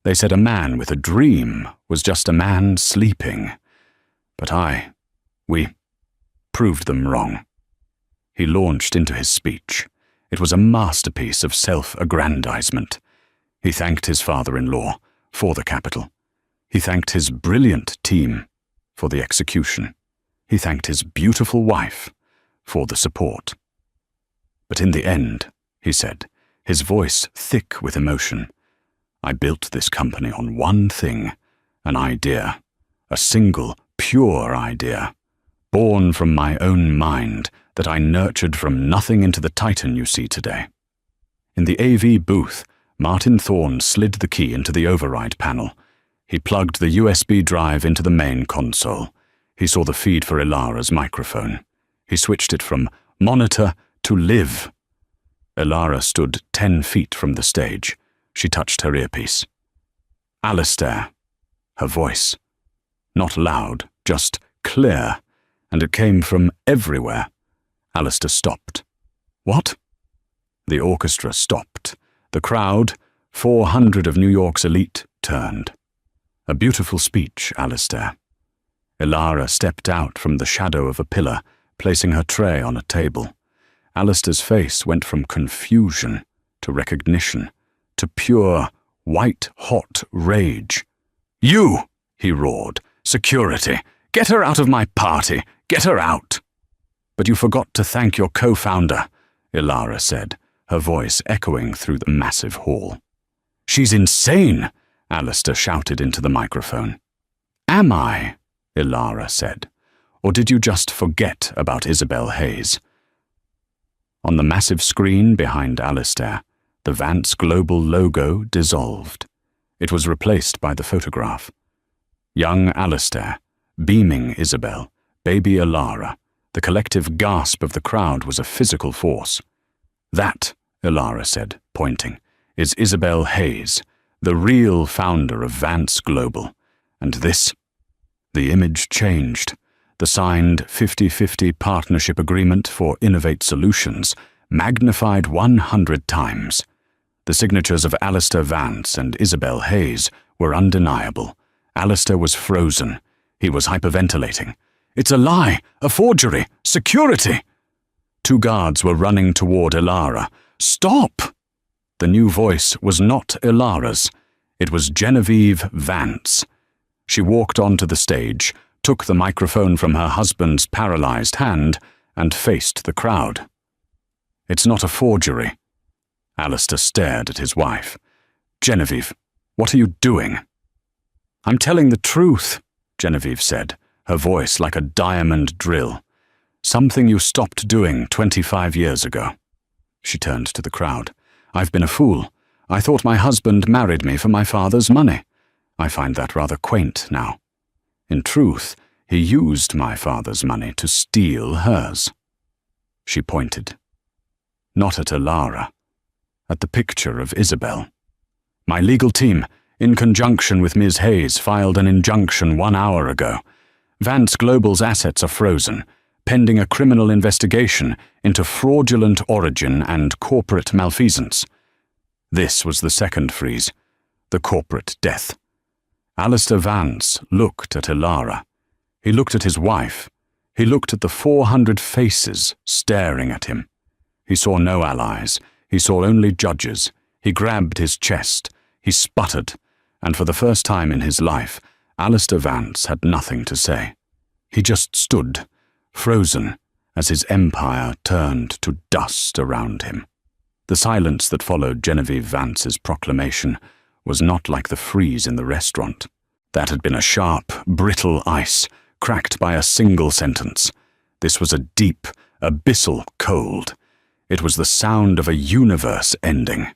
A: They said a man with a dream was just a man sleeping. But we proved them wrong. He launched into his speech. It was a masterpiece of self-aggrandizement. He thanked his father-in-law for the capital. He thanked his brilliant team for the execution. He thanked his beautiful wife for the support. But in the end, he said, his voice thick with emotion, I built this company on one thing, an idea, a single, pure idea, born from my own mind that I nurtured from nothing into the titan you see today. In the AV booth, Martin Thorne slid the key into the override panel. He plugged the USB drive into the main console. He saw the feed for Elara's microphone. He switched it from monitor to live. Elara stood 10 feet from the stage. She touched her earpiece. Alistair. Her voice. Not loud, just clear, and it came from everywhere. Alistair stopped. What? The orchestra stopped. The crowd, 400 of New York's elite, turned. A beautiful speech, Alistair. Elara stepped out from the shadow of a pillar, placing her tray on a table. Alistair's face went from confusion to recognition, to pure, white-hot rage. You! He roared. Security! Get her out of my party! Get her out! But you forgot to thank your co-founder, Elara said, her voice echoing through the massive hall. She's insane! Alistair shouted into the microphone. Am I? Elara said. Or did you just forget about Isabel Hayes? On the massive screen behind Alistair, the Vance Global logo dissolved. It was replaced by the photograph. Young Alistair, beaming Isabel, baby Elara. The collective gasp of the crowd was a physical force. That, Elara said, pointing, is Isabel Hayes, the real founder of Vance Global. And this? The image changed. The signed 50-50 partnership agreement for Innovate Solutions magnified 100 times. The signatures of Alistair Vance and Isabel Hayes were undeniable. Alistair was frozen. He was hyperventilating. It's a lie! A forgery! Security! 2 guards were running toward Elara. Stop! The new voice was not Elara's. It was Genevieve Vance. She walked onto the stage, took the microphone from her husband's paralyzed hand, and faced the crowd. It's not a forgery. Alistair stared at his wife. Genevieve, what are you doing? I'm telling the truth, Genevieve said, her voice like a diamond drill. "Something you stopped doing 25 years ago." She turned to the crowd. "I've been a fool. I thought my husband married me for my father's money. I find that rather quaint now. In truth, he used my father's money to steal hers." She pointed. Not at Elara, at the picture of Isabel. "My legal team, in conjunction with Ms. Hayes, filed an injunction 1 hour ago. Vance Global's assets are frozen, pending a criminal investigation into fraudulent origin and corporate malfeasance." This was the second freeze, the corporate death. Alistair Vance looked at Elara. He looked at his wife. He looked at the 400 faces staring at him. He saw no allies. He saw only judges. He grabbed his chest. He sputtered, and for the first time in his life, Alistair Vance had nothing to say. He just stood, frozen, as his empire turned to dust around him. The silence that followed Genevieve Vance's proclamation was not like the freeze in the restaurant. That had been a sharp, brittle ice, cracked by a single sentence. This was a deep, abyssal cold. It was the sound of a universe ending.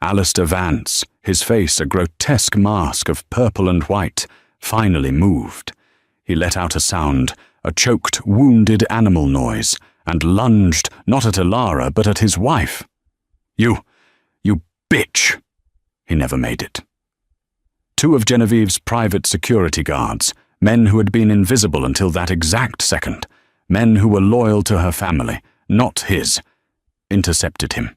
A: Alistair Vance, his face a grotesque mask of purple and white, finally moved. He let out a sound, a choked, wounded animal noise, and lunged not at Elara but at his wife. You bitch!" He never made it. 2 of Genevieve's private security guards, men who had been invisible until that exact second, men who were loyal to her family, not his, intercepted him.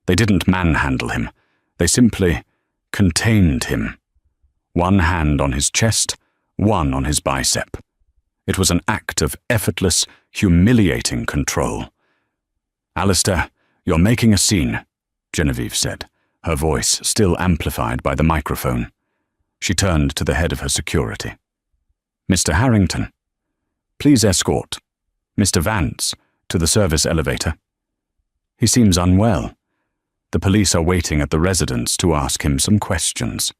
A: They didn't manhandle him. They simply contained him. 1 hand on his chest, 1 on his bicep. It was an act of effortless, humiliating control. "Alistair, you're making a scene," Genevieve said, her voice still amplified by the microphone. She turned to the head of her security. "Mr. Harrington, please escort Mr. Vance to the service elevator. He seems unwell. The police are waiting at the residence to ask him some questions."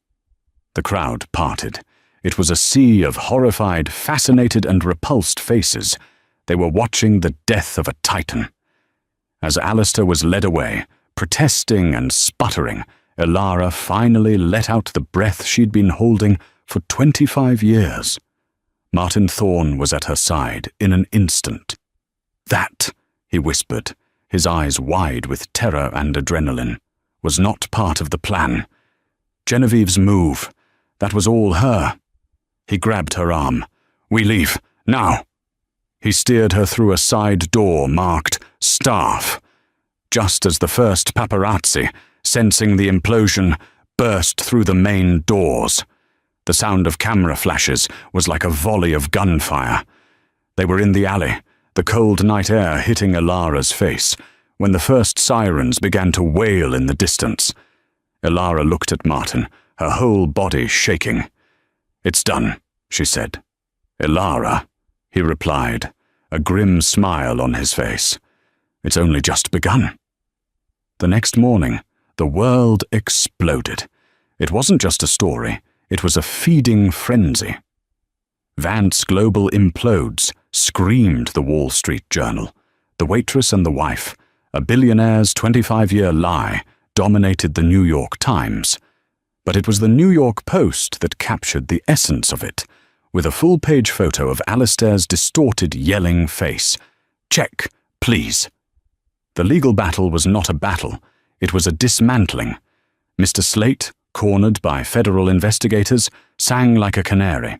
A: The crowd parted. It was a sea of horrified, fascinated and repulsed faces. They were watching the death of a titan. As Alistair was led away, protesting and sputtering, Elara finally let out the breath she'd been holding for 25 years. Martin Thorne was at her side in an instant. "That," he whispered, his eyes wide with terror and adrenaline, "was not part of the plan. Genevieve's move, that was all her." He grabbed her arm. "We leave, now." He steered her through a side door marked "Staff," just as the first paparazzi, sensing the implosion, burst through the main doors. The sound of camera flashes was like a volley of gunfire. They were in the alley, the cold night air hitting Elara's face, when the first sirens began to wail in the distance. Elara looked at Martin, her whole body shaking. "It's done," she said. "Elara," he replied, a grim smile on his face. "It's only just begun." The next morning, the world exploded. It wasn't just a story, it was a feeding frenzy. "Vance Global implodes," screamed the Wall Street Journal. The Waitress and the Wife, a billionaire's 25-year lie, dominated the New York Times. But it was the New York Post that captured the essence of it, with a full-page photo of Alistair's distorted, yelling face. "Check, please." The legal battle was not a battle, it was a dismantling. Mr. Slate, cornered by federal investigators, sang like a canary.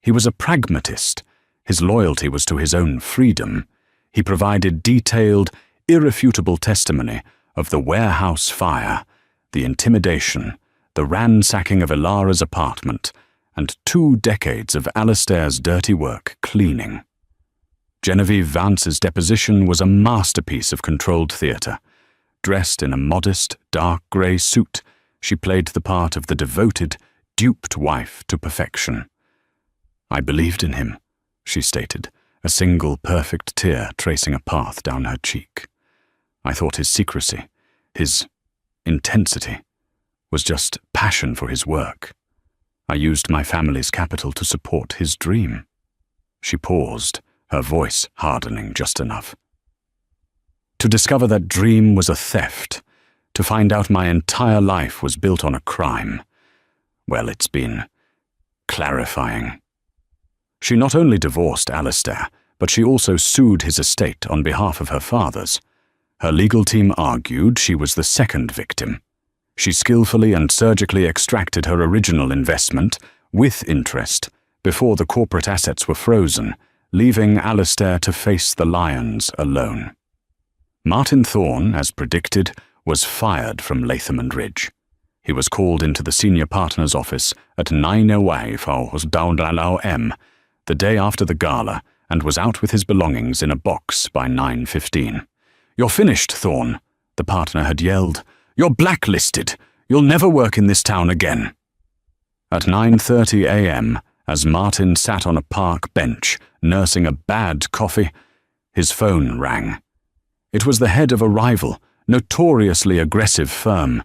A: He was a pragmatist. His loyalty was to his own freedom. He provided detailed, irrefutable testimony of the warehouse fire, the intimidation, the ransacking of Elara's apartment, and 2 decades of Alistair's dirty work cleaning. Genevieve Vance's deposition was a masterpiece of controlled theatre. Dressed in a modest, dark grey suit, she played the part of the devoted, duped wife to perfection. "I believed in him," she stated, a single perfect tear tracing a path down her cheek. "I thought his secrecy, his intensity, was just passion for his work." I used my family's capital to support his dream." She paused, her voice hardening just enough. "To discover that dream was a theft, to find out my entire life was built on a crime. Well, it's been clarifying." She not only divorced Alistair, but she also sued his estate on behalf of her father's. Her legal team argued she was the second victim. She skillfully and surgically extracted her original investment, with interest, before the corporate assets were frozen, leaving Alistair to face the lions alone. Martin Thorne, as predicted, was fired from Latham and Ridge. He was called into the senior partner's office at 9:05 m, the day after the gala, and was out with his belongings in a box by 9:15. "You're finished, Thorne," the partner had yelled. "You're blacklisted. You'll never work in this town again." At 9:30 a.m., as Martin sat on a park bench, nursing a bad coffee, his phone rang. It was the head of a rival, notoriously aggressive firm.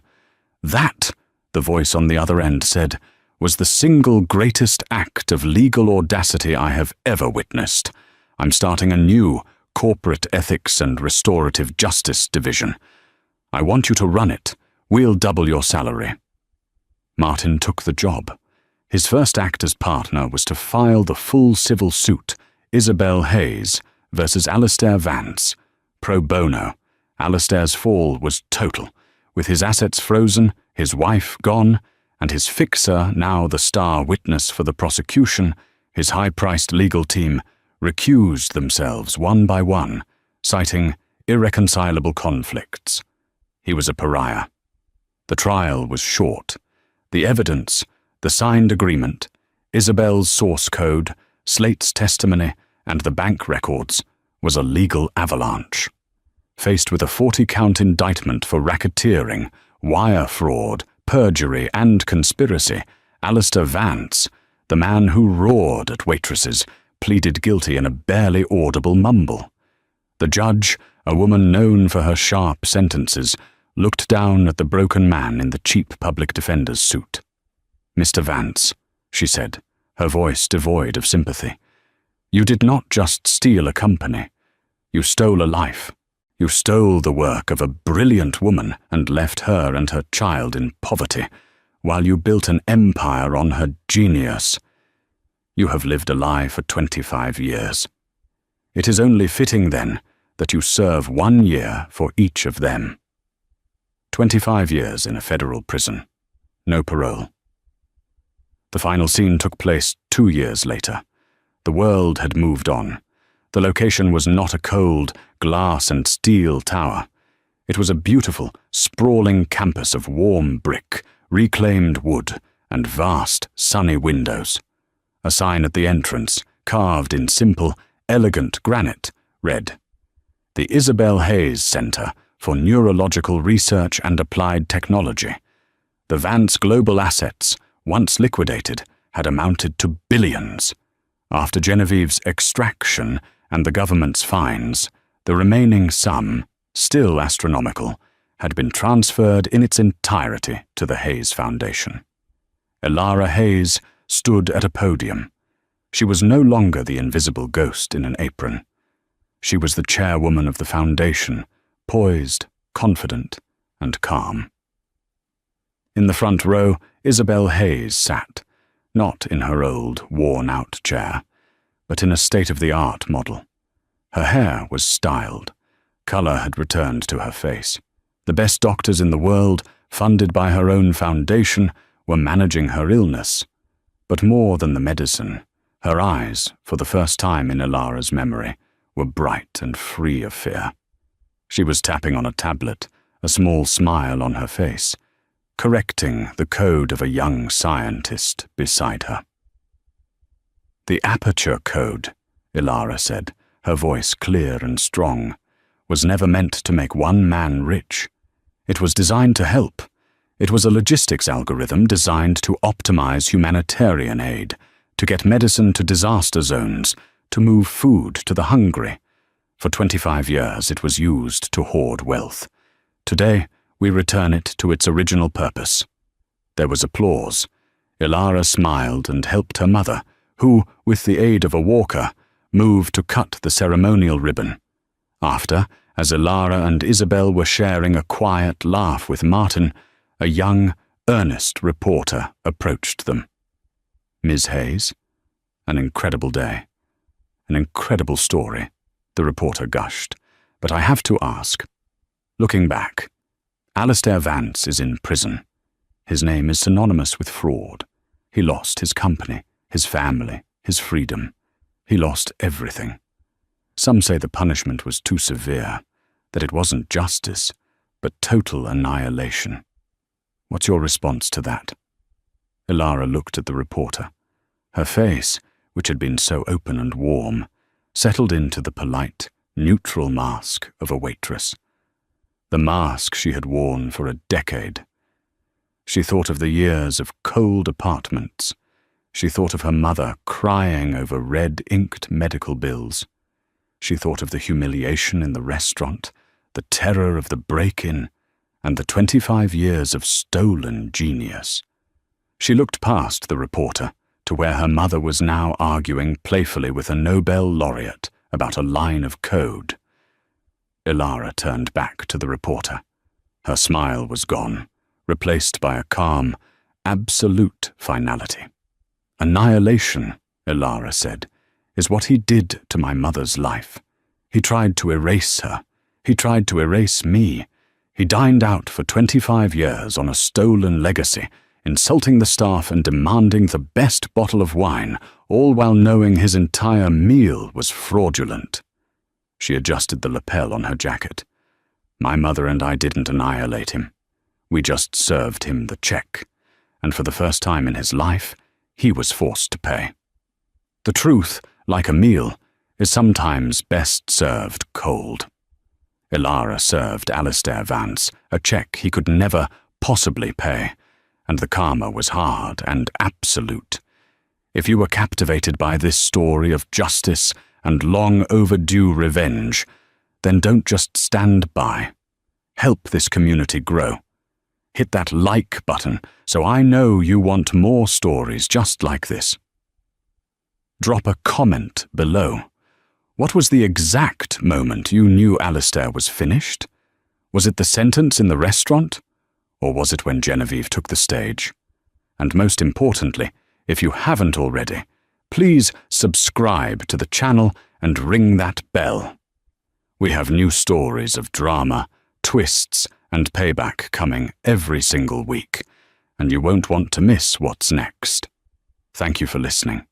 A: "That," the voice on the other end said, "was the single greatest act of legal audacity I have ever witnessed. I'm starting a new corporate ethics and restorative justice division. I want you to run it. We'll double your salary." Martin took the job. His first act as partner was to file the full civil suit, Isabel Hayes versus Alistair Vance. Pro bono. Alistair's fall was total, with his assets frozen, his wife gone, and his fixer, now the star witness for the prosecution, his high-priced legal team, recused themselves one by one, citing irreconcilable conflicts. He was a pariah. The trial was short. The evidence, the signed agreement, Isabel's source code, Slate's testimony, and the bank records was a legal avalanche. Faced with a 40-count indictment for racketeering, wire fraud, perjury, and conspiracy, Alistair Vance, the man who roared at waitresses, pleaded guilty in a barely audible mumble. The judge, a woman known for her sharp sentences, looked down at the broken man in the cheap public defender's suit. "Mr. Vance," she said, her voice devoid of sympathy, "you did not just steal a company. You stole a life. You stole the work of a brilliant woman and left her and her child in poverty, while you built an empire on her genius. You have lived a lie for 25 years. It is only fitting, then, that you serve 1 year for each of them. 25 years in a federal prison. No parole." The final scene took place 2 years later. The world had moved on. The location was not a cold, glass and steel tower. It was a beautiful, sprawling campus of warm brick, reclaimed wood, and vast, sunny windows. A sign at the entrance, carved in simple, elegant granite, read, "The Isabel Hayes Center for Neurological Research and Applied Technology. The Vance global assets, once liquidated, had amounted to billions. After Genevieve's extraction and the government's fines, the remaining sum, still astronomical, had been transferred in its entirety to the Hayes Foundation." Elara Hayes stood at a podium. She was no longer the invisible ghost in an apron. She was the chairwoman of the foundation, poised, confident, and calm. In the front row, Isabel Hayes sat, not in her old, worn-out chair, but in a state-of-the-art model. Her hair was styled. Color had returned to her face. The best doctors in the world, funded by her own foundation, were managing her illness. But more than the medicine, her eyes, for the first time in Elara's memory, were bright and free of fear. She was tapping on a tablet, a small smile on her face, correcting the code of a young scientist beside her. "The aperture code," Elara said, her voice clear and strong, "was never meant to make one man rich. It was designed to help. It was a logistics algorithm designed to optimize humanitarian aid, to get medicine to disaster zones, to move food to the hungry. For 25 years it was used to hoard wealth. Today we return it to its original purpose." There was applause. Ilara smiled and helped her mother, who, with the aid of a walker, moved to cut the ceremonial ribbon. After, as Ilara and Isabel were sharing a quiet laugh with Martin, a young, earnest reporter approached them. "Ms. Hayes, an incredible day. An incredible story," the reporter gushed. "But I have to ask. Looking back, Alistair Vance is in prison. His name is synonymous with fraud. He lost his company, his family, his freedom. He lost everything. Some say the punishment was too severe, that it wasn't justice, but total annihilation. What's your response to that?" Ilara looked at the reporter. Her face, which had been so open and warm, settled into the polite, neutral mask of a waitress. The mask she had worn for a decade. She thought of the years of cold apartments. She thought of her mother crying over red-inked medical bills. She thought of the humiliation in the restaurant, the terror of the break-in, and the 25 years of stolen genius. She looked past the reporter to where her mother was now arguing playfully with a Nobel laureate about a line of code. Ilara turned back to the reporter. Her smile was gone, replaced by a calm, absolute finality. "Annihilation," Ilara said, "is what he did to my mother's life. He tried to erase her. He tried to erase me. He dined out for 25 years on a stolen legacy, insulting the staff and demanding the best bottle of wine, all while knowing his entire meal was fraudulent." She adjusted the lapel on her jacket. "My mother and I didn't annihilate him. We just served him the check, and for the first time in his life, he was forced to pay. The truth, like a meal, is sometimes best served cold." Ilara served Alistair Vance a check he could never possibly pay, and the karma was hard and absolute. If you were captivated by this story of justice and long overdue revenge, then don't just stand by. Help this community grow. Hit that like button so I know you want more stories just like this. Drop a comment below. What was the exact moment you knew Alistair was finished? Was it the sentence in the restaurant? Or was it when Genevieve took the stage? And most importantly, if you haven't already, please subscribe to the channel and ring that bell. We have new stories of drama, twists, and payback coming every single week, and you won't want to miss what's next. Thank you for listening.